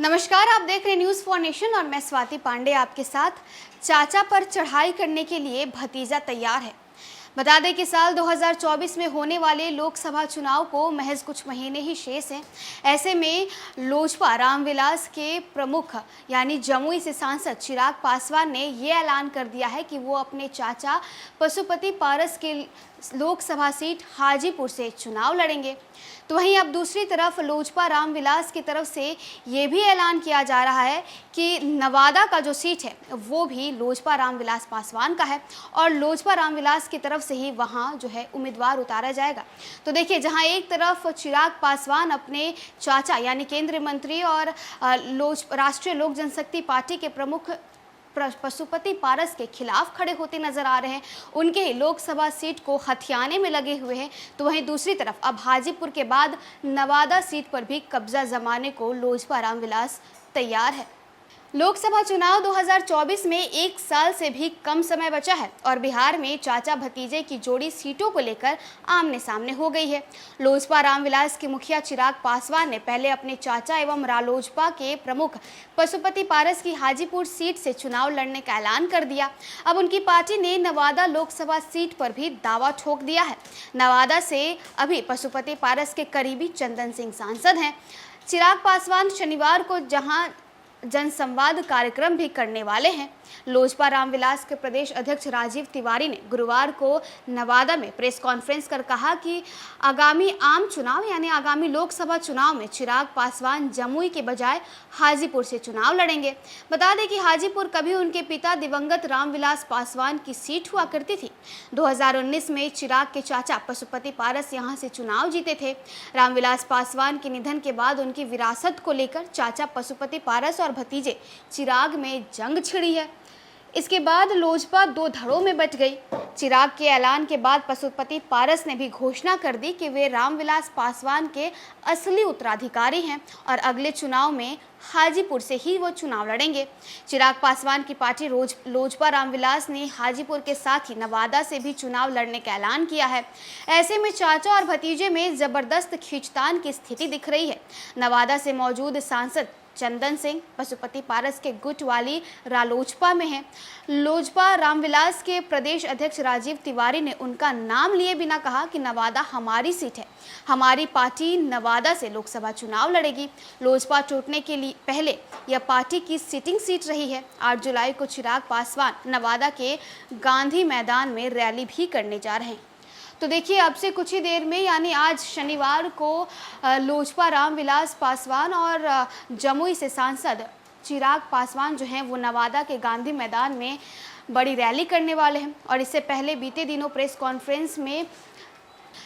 नमस्कार, आप देख रहे हैं न्यूज़ फॉर नेशन और मैं स्वाति पांडे आपके साथ। चाचा पर चढ़ाई करने के लिए भतीजा तैयार है। बता दें कि साल 2024 में होने वाले लोकसभा चुनाव को महज कुछ महीने ही शेष हैं। ऐसे में लोजपा रामविलास के प्रमुख यानी जमुई से सांसद चिराग पासवान ने ये ऐलान कर दिया है कि वो अपने चाचा पशुपति पारस के लोकसभा सीट हाजीपुर से चुनाव लड़ेंगे। तो वहीं अब दूसरी तरफ लोजपा रामविलास की तरफ से ये भी ऐलान किया जा रहा है कि नवादा का जो सीट है वो भी लोजपा रामविलास पासवान का है और लोजपा रामविलास की तरफ से ही वहाँ जो है उम्मीदवार उतारा जाएगा। तो देखिए, जहाँ एक तरफ चिराग पासवान अपने चाचा यानी केंद्रीय मंत्री और राष्ट्रीय लोक जनशक्ति पार्टी के प्रमुख पशुपति पारस के खिलाफ खड़े होते नजर आ रहे हैं, उनके ही लोकसभा सीट को हथियाने में लगे हुए हैं, तो वहीं दूसरी तरफ अब हाजीपुर के बाद नवादा सीट पर भी कब्जा जमाने को लोजपा रामविलास तैयार है। लोकसभा चुनाव 2024 में एक साल से भी कम समय बचा है और बिहार में चाचा भतीजे की जोड़ी सीटों को लेकर आमने सामने हो गई है। लोजपा रामविलास के मुखिया चिराग पासवान ने पहले अपने चाचा एवं रालोजपा के प्रमुख पशुपति पारस की हाजीपुर सीट से चुनाव लड़ने का ऐलान कर दिया। अब उनकी पार्टी ने नवादा लोकसभा सीट पर भी दावा ठोक दिया है। नवादा से अभी पशुपति पारस के करीबी चंदन सिंह सांसद हैं। चिराग पासवान शनिवार को जहां जनसंवाद कार्यक्रम भी करने वाले हैं। लोजपा रामविलास के प्रदेश अध्यक्ष राजीव तिवारी ने गुरुवार को नवादा में प्रेस कॉन्फ्रेंस कर कहा कि आगामी आम चुनाव यानी आगामी लोकसभा चुनाव में चिराग पासवान जमुई के बजाय हाजीपुर से चुनाव लड़ेंगे। बता दें कि हाजीपुर कभी उनके पिता दिवंगत रामविलास पासवान की सीट हुआ करती थी। 2019 में चिराग के चाचा पशुपति पारस यहां से चुनाव जीते थे। रामविलास पासवान के निधन के बाद उनकी विरासत को लेकर चाचा पशुपति पारस और भतीजे चिराग में जंग छिड़ी है। इसके बाद लोजपा दो धड़ों में बट गई। चिराग के ऐलान के बाद पशुपति पारस ने भी घोषणा कर दी कि वे रामविलास पासवान के असली उत्तराधिकारी हैं और अगले चुनाव में हाजीपुर से ही वो चुनाव लड़ेंगे। चिराग पासवान की पार्टी लोजपा रामविलास ने हाजीपुर के साथ ही नवादा से भी चुनाव लड़ने का ऐलान किया है। ऐसे में चाचा और भतीजे में जबरदस्त खींचतान की स्थिति दिख रही है। नवादा से मौजूद सांसद चंदन सिंह पशुपति पारस के गुट वाली रालोजपा में हैं। लोजपा रामविलास के प्रदेश अध्यक्ष राजीव तिवारी ने उनका नाम लिए बिना कहा कि नवादा हमारी सीट है, हमारी पार्टी नवादा से लोकसभा चुनाव लड़ेगी। लोजपा टूटने के लिए पहले यह पार्टी की सिटिंग सीट रही है। 8 जुलाई को चिराग पासवान नवादा के गांधी मैदान में रैली भी करने जा रहे हैं। तो देखिए, अब से कुछ ही देर में यानी आज शनिवार को लोजपा रामविलास पासवान और जमुई से सांसद चिराग पासवान जो हैं वो नवादा के गांधी मैदान में बड़ी रैली करने वाले हैं। और इससे पहले बीते दिनों प्रेस कॉन्फ्रेंस में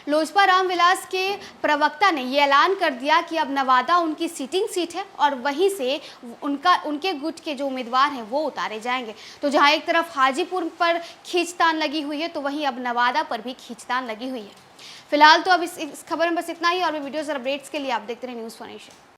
लोजपा रामविलास के प्रवक्ता ने ये ऐलान कर दिया कि अब नवादा उनकी सिटिंग सीट है और वहीं से उनके गुट के जो उम्मीदवार हैं वो उतारे जाएंगे। तो जहां एक तरफ हाजीपुर पर खींचतान लगी हुई है तो वहीं अब नवादा पर भी खींचतान लगी हुई है। फिलहाल तो अब इस खबर में बस इतना ही और भी वीडियोस और अपडेट्स के लिए आप देखते रहे न्यूज़ फॉर नेशन।